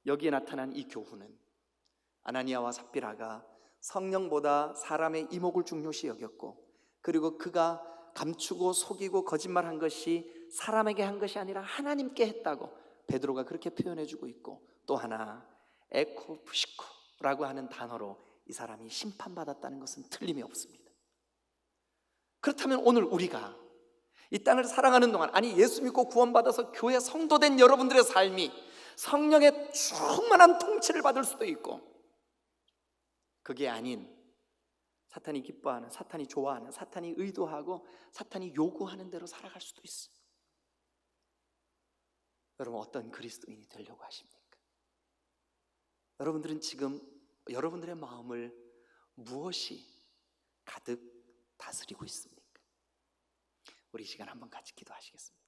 여기에 나타난 이 교훈은 아나니아와 삽비라가 성령보다 사람의 이목을 중요시 여겼고, 그리고 그가 감추고 속이고 거짓말한 것이 사람에게 한 것이 아니라 하나님께 했다고 베드로가 그렇게 표현해주고 있고, 또 하나 에코푸시코라고 하는 단어로 이 사람이 심판받았다는 것은 틀림이 없습니다. 그렇다면 오늘 우리가 이 땅을 살아가는 동안, 아니 예수 믿고 구원받아서 교회 성도된 여러분들의 삶이 성령의 충만한 통치를 받을 수도 있고, 그게 아닌 사탄이 기뻐하는, 사탄이 좋아하는, 사탄이 의도하고 사탄이 요구하는 대로 살아갈 수도 있어요. 여러분, 어떤 그리스도인이 되려고 하십니까? 여러분들은 지금 여러분들의 마음을 무엇이 가득 다스리고 있습니까? 우리 이 시간 한번 같이 기도하시겠습니다.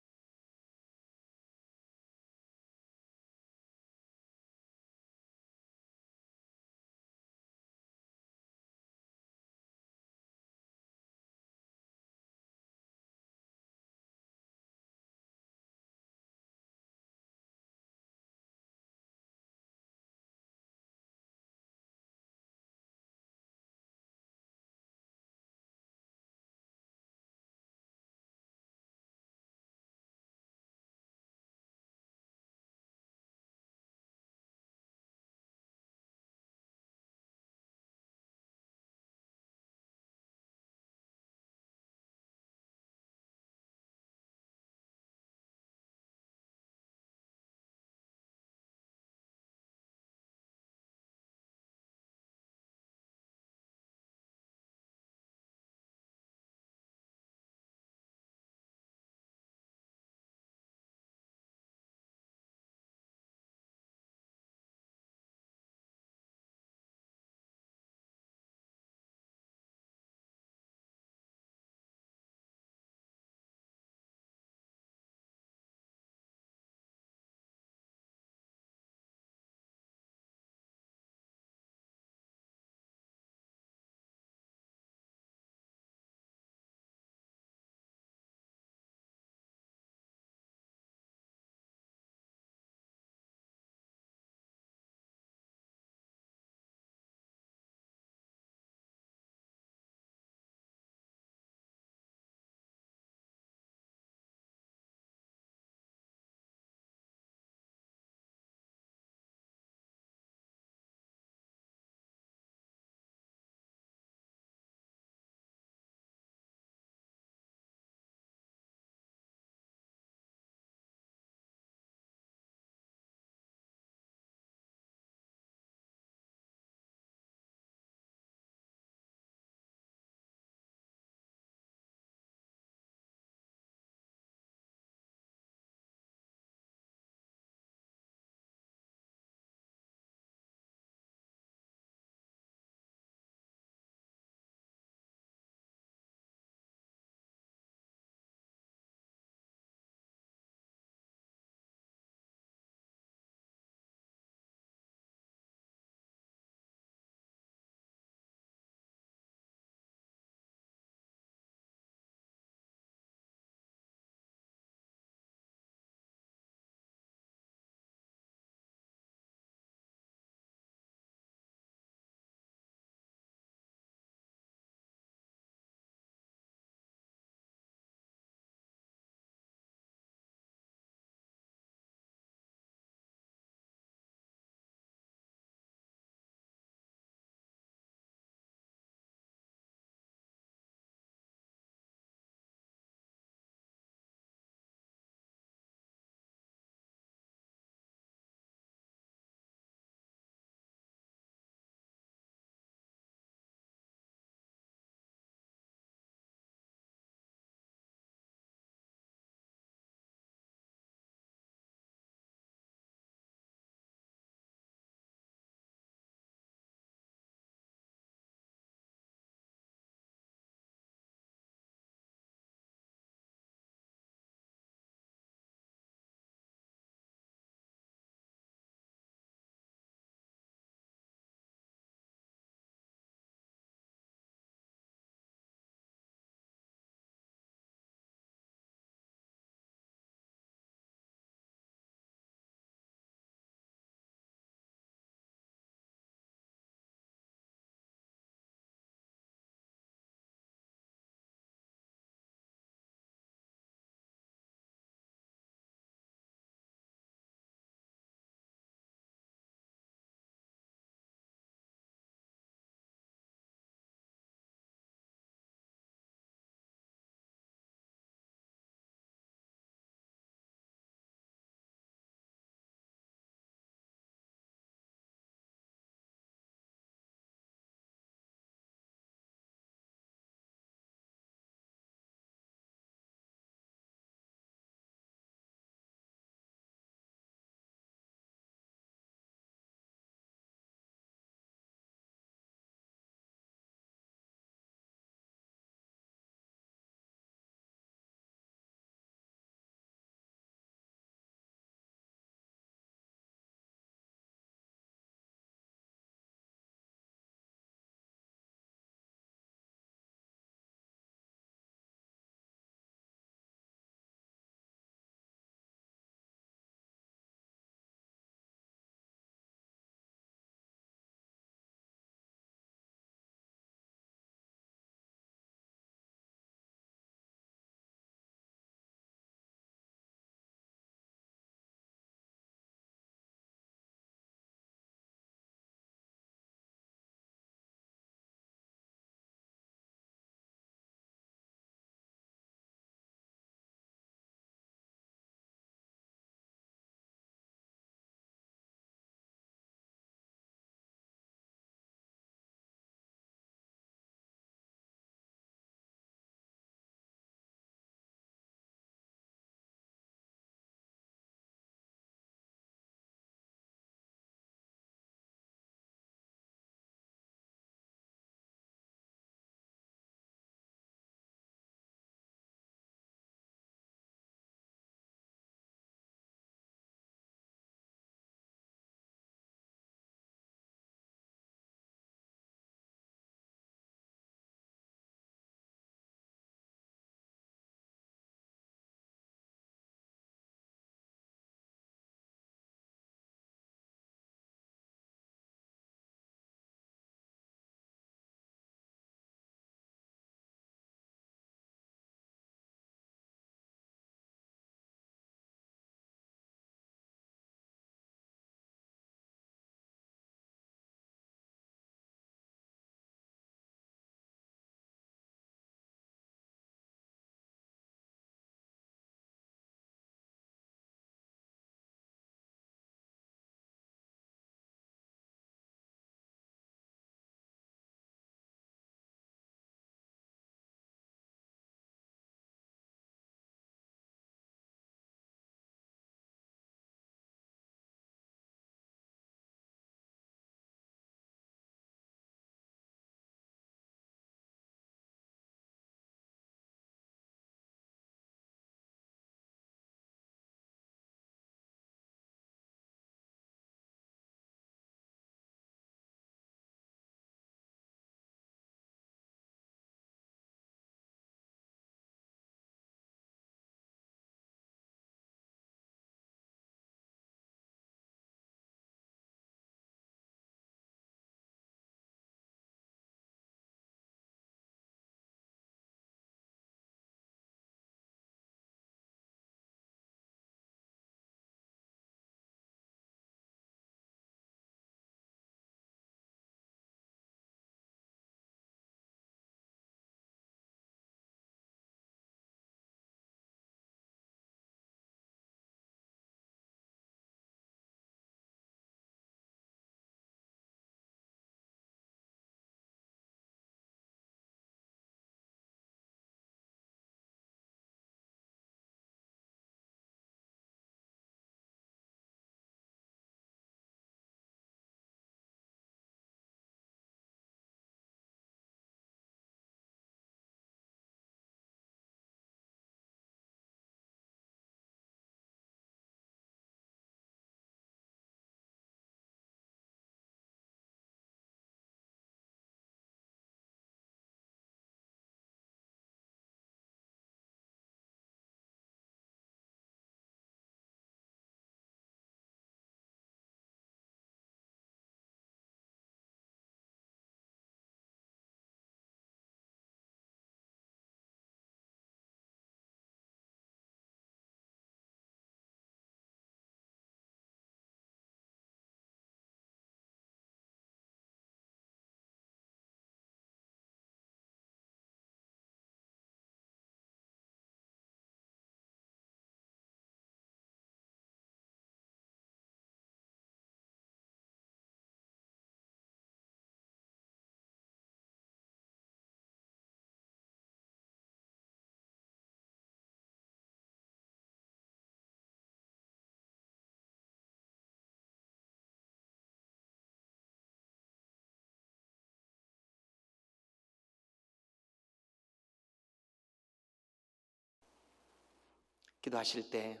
기도하실 때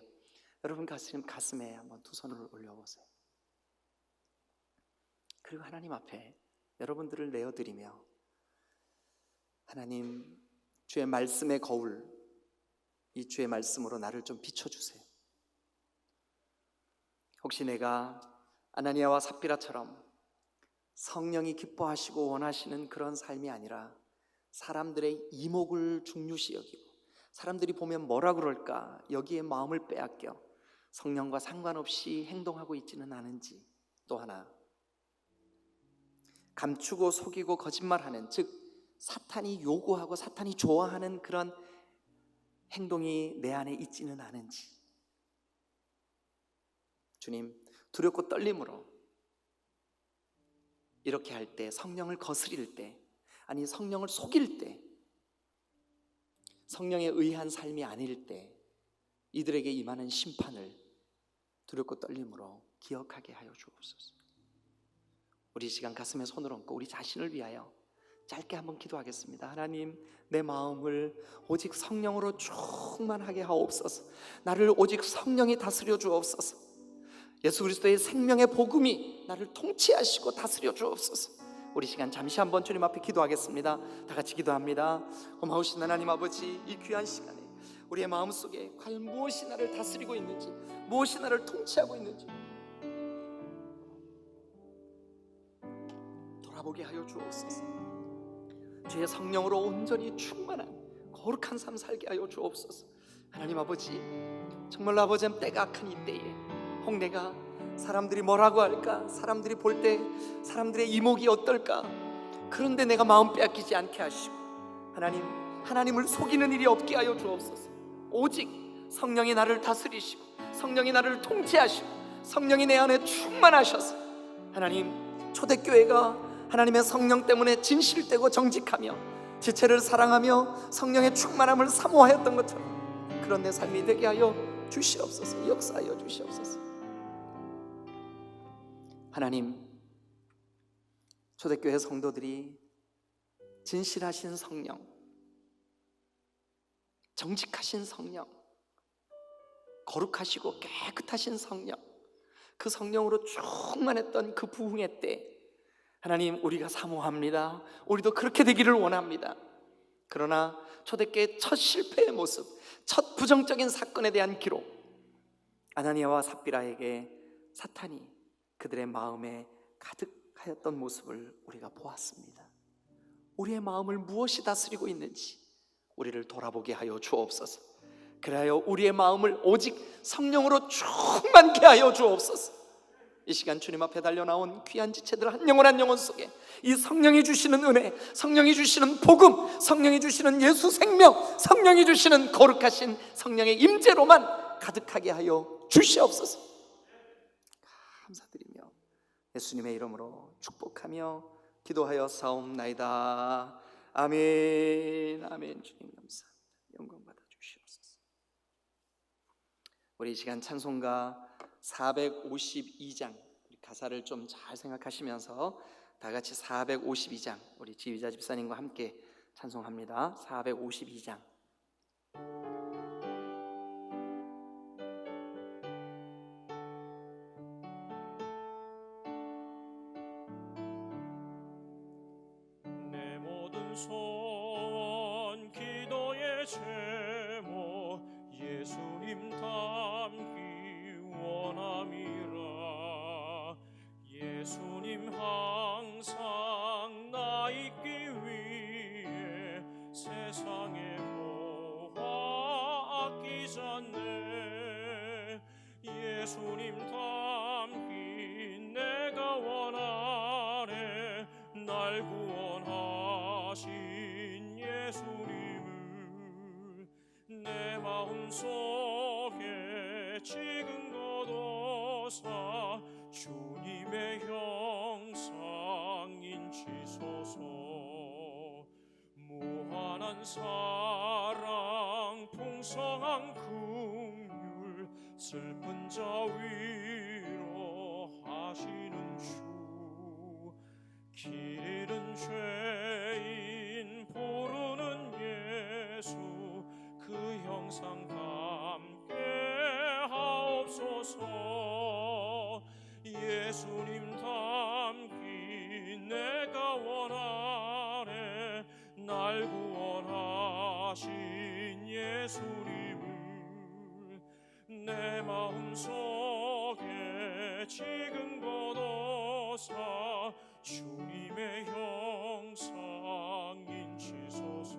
여러분 가슴에 한번 두 손을 올려보세요. 그리고 하나님 앞에 여러분들을 내어드리며, 하나님, 주의 말씀의 거울, 이 주의 말씀으로 나를 좀 비춰주세요. 혹시 내가 아나니아와 삽비라처럼 성령이 기뻐하시고 원하시는 그런 삶이 아니라 사람들의 이목을 중요시 여기고 사람들이 보면 뭐라 그럴까 여기에 마음을 빼앗겨 성령과 상관없이 행동하고 있지는 않은지, 또 하나 감추고 속이고 거짓말하는, 즉 사탄이 요구하고 사탄이 좋아하는 그런 행동이 내 안에 있지는 않은지, 주님, 두렵고 떨림으로 이렇게 할 때, 성령을 거스릴 때, 아니 성령을 속일 때, 성령에 의한 삶이 아닐 때 이들에게 임하는 심판을 두렵고 떨림으로 기억하게 하여 주옵소서. 우리 시간 가슴에 손을 얹고 우리 자신을 위하여 짧게 한번 기도하겠습니다. 하나님, 내 마음을 오직 성령으로 충만하게 하옵소서. 나를 오직 성령이 다스려 주옵소서. 예수 그리스도의 생명의 복음이 나를 통치하시고 다스려 주옵소서. 우리 시간 잠시 한번 주님 앞에 기도하겠습니다. 다 같이 기도합니다. 고마우신 하나님 아버지, 이 귀한 시간에 우리의 마음속에 과연 무엇이 나를 다스리고 있는지, 무엇이 나를 통치하고 있는지 돌아보게 하여 주옵소서. 주의 성령으로 온전히 충만한 거룩한 삶 살게 하여 주옵소서. 하나님 아버지, 정말로 아버지, 때가 악한 이 때에 혹 내가 사람들이 뭐라고 할까, 사람들이 볼 때 사람들의 이목이 어떨까, 그런데 내가 마음 빼앗기지 않게 하시고 하나님, 하나님을 속이는 일이 없게 하여 주옵소서. 오직 성령이 나를 다스리시고 성령이 나를 통치하시고 성령이 내 안에 충만하셔서 하나님, 초대교회가 하나님의 성령 때문에 진실되고 정직하며 지체를 사랑하며 성령의 충만함을 사모하였던 것처럼 그런 내 삶이 되게 하여 주시옵소서. 역사하여 주시옵소서. 하나님, 초대교회 성도들이 진실하신 성령, 정직하신 성령, 거룩하시고 깨끗하신 성령, 그 성령으로 충만했던 그 부흥회 때 하나님, 우리가 사모합니다. 우리도 그렇게 되기를 원합니다. 그러나 초대교회의 첫 실패의 모습, 첫 부정적인 사건에 대한 기록, 아나니아와 삽비라에게 사탄이 그들의 마음에 가득하였던 모습을 우리가 보았습니다. 우리의 마음을 무엇이 다스리고 있는지 우리를 돌아보게 하여 주옵소서. 그래야 우리의 마음을 오직 성령으로 충만케 하여 주옵소서. 이 시간 주님 앞에 달려나온 귀한 지체들 한 영혼 한 영혼 속에 이 성령이 주시는 은혜, 성령이 주시는 복음, 성령이 주시는 예수 생명, 성령이 주시는 거룩하신 성령의 임재로만 가득하게 하여 주시옵소서. 감사드리며 예수님의 이름으로 축복하며 기도하여 사옵나이다. 아멘. 아멘. 주님 감사합니다. 영광 받아 주시옵소서. 우리 이 시간 찬송가 452장, 우리 가사를 좀 잘 생각하시면서 다 같이 452장 우리 지휘자 집사님과 함께 찬송합니다. 452장. 내 모든 소원 기도의 제목 예수님 닮기 원함이라. 예수님 항상 나 있기 위해 세상의 모아 아끼잖네. 예수님 닮기 내가 원하네. 날 구원하신 예수님을 내 마음속에 지금 거둬사 주님의 형상 인치소서. 무한한 사랑 풍성한 긍휼 슬픈 자 위로하시는 주. 길 잃은 죄인 부르는 예수 그 형상 함께 원하네. 날 구원하신 예수님을 내 마음속에 지금 거둬사 주님의 형상 인치소서.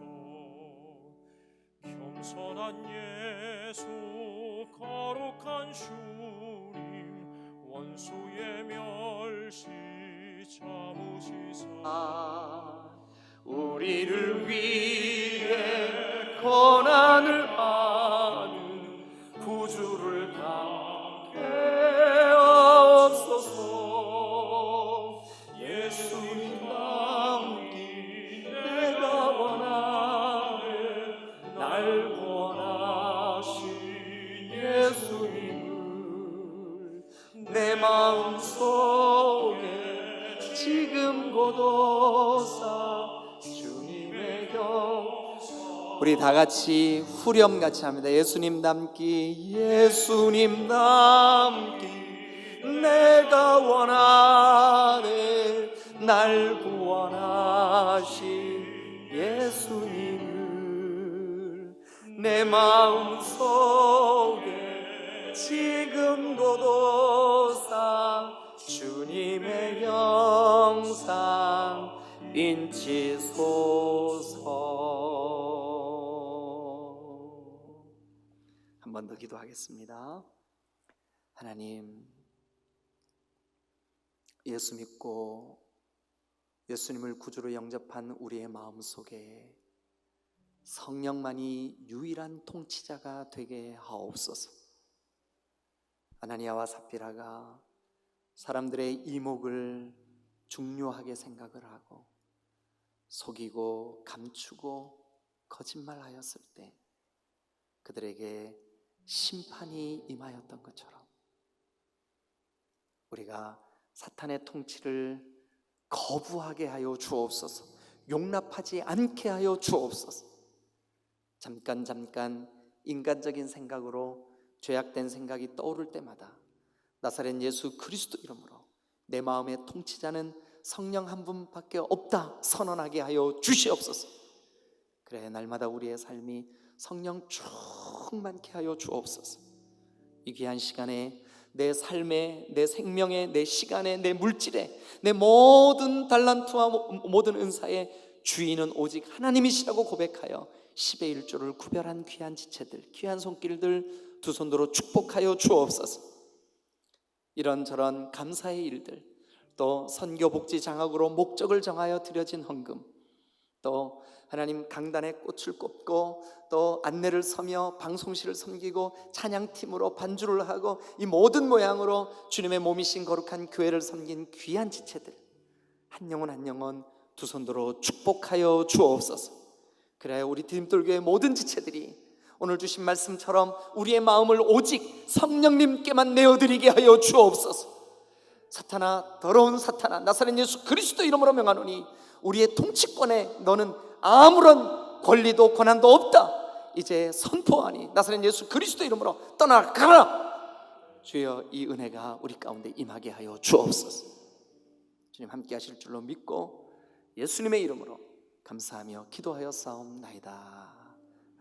겸손한 예수 거룩한 주님 원수의 멸시 참으시사. 우리를 위해 고난을 받는 구주를 담게 하옵소서. 예수님 담기 내가 원하네. 날 구원하신 예수님을 내 마음속에 지금 거둬사 주님의 형상. 우리 다 같이 후렴 같이 합니다. 예수님 닮기 예수님 닮기 내가 원하네. 날 구원하신 예수님을 내 마음속에 지금 거둬사 주님의 형상 인치소서. 한 번 더 기도하겠습니다. 하나님, 예수 믿고 예수님을 구주로 영접한 우리의 마음속에 성령만이 유일한 통치자가 되게 하옵소서. 아나니아와 삽비라가 사람들의 이목을 중요하게 생각을 하고 속이고 감추고 거짓말하였을 때 그들에게 심판이 임하였던 것처럼 우리가 사탄의 통치를 거부하게 하여 주옵소서. 용납하지 않게 하여 주옵소서. 잠깐 인간적인 생각으로 죄악된 생각이 떠오를 때마다 나사렛 예수 그리스도 이름으로 내 마음의 통치자는 성령 한 분밖에 없다 선언하게 하여 주시옵소서. 그래 날마다 우리의 삶이 성령 충만케 하여 주옵소서. 이 귀한 시간에 내 삶에, 내 생명에, 내 시간에, 내 물질에, 내 모든 달란트와 모든 은사의 주인은 오직 하나님이시라고 고백하여 10의 1조를 구별한 귀한 지체들, 귀한 손길들 두 손으로 축복하여 주옵소서. 이런저런 감사의 일들, 또 선교복지 장학으로 목적을 정하여 드려진 헌금, 또 하나님 강단에 꽃을 꽂고 또 안내를 서며 방송실을 섬기고 찬양팀으로 반주를 하고 이 모든 모양으로 주님의 몸이신 거룩한 교회를 섬긴 귀한 지체들 한 영혼 한 영혼 두 손으로 축복하여 주옵소서. 그래야 우리 디딤돌교회 모든 지체들이 오늘 주신 말씀처럼 우리의 마음을 오직 성령님께만 내어드리게 하여 주옵소서. 사탄아, 더러운 사탄아, 나사렛 예수 그리스도 이름으로 명하노니 우리의 통치권에 너는 아무런 권리도 권한도 없다. 이제 선포하니 나사렛 예수 그리스도 이름으로 떠나가라. 주여, 이 은혜가 우리 가운데 임하게 하여 주옵소서. 주님 함께 하실 줄로 믿고 예수님의 이름으로 감사하며 기도하여 싸움나이다.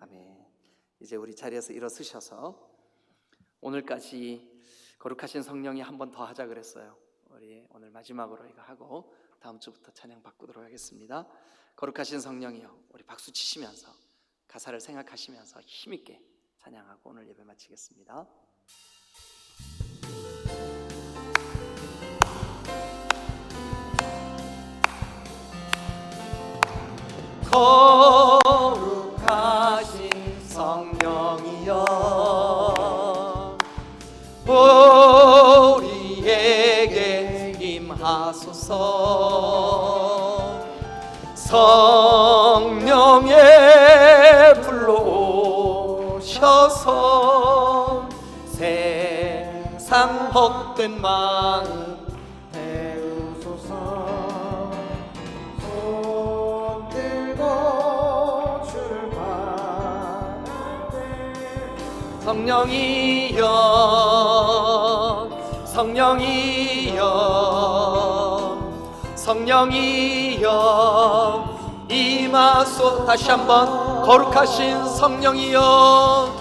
아멘. 이제 우리 자리에서 일어서셔서 오늘까지 거룩하신 성령이 한 번 더 하자 그랬어요. 우리 오늘 마지막으로 이거 하고 다음 주부터 찬양 바꾸도록 하겠습니다. 거룩하신 성령이여, 우리 박수 치시면서 가사를 생각하시면서 힘있게 찬양하고 오늘 예배 마치겠습니다. 거룩하신 성령이여, 우리에게 임하소서. 성령의 불로 오셔서 세상 헛된 마음 태우소서. 손 들고 주를 바라되 성령이여, 성령이여, 성령이여, 성령이여 임하소. 다시 한번 거룩하신 성령이여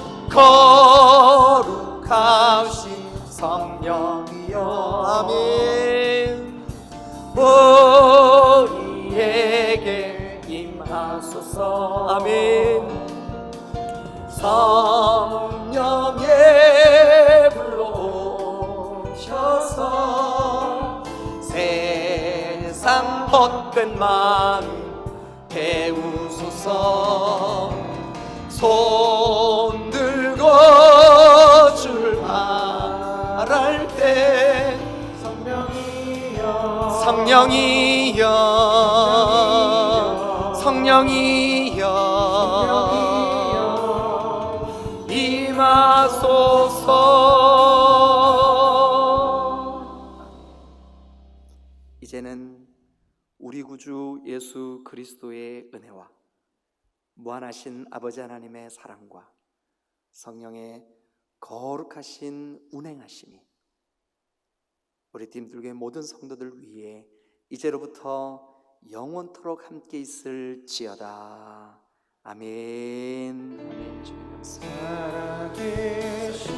거룩하신 성령이여 아멘. 우리에게 임하소서 아멘. 성령의 불로 오셔서 세상 헛된 마음 배우소서. 손 들고 주를 바랄 때 성령이여 성령이여 성령이여 임하소서. 이제는 우리 구주 예수 그리스도의 은혜와 무한하신 아버지 하나님의 사랑과 성령의 거룩하신 운행하심이 우리 팀들교회 모든 성도들 위해 이제로부터 영원토록 함께 있을지어다. 아멘. 아멘. 주의 말씀. 살아계신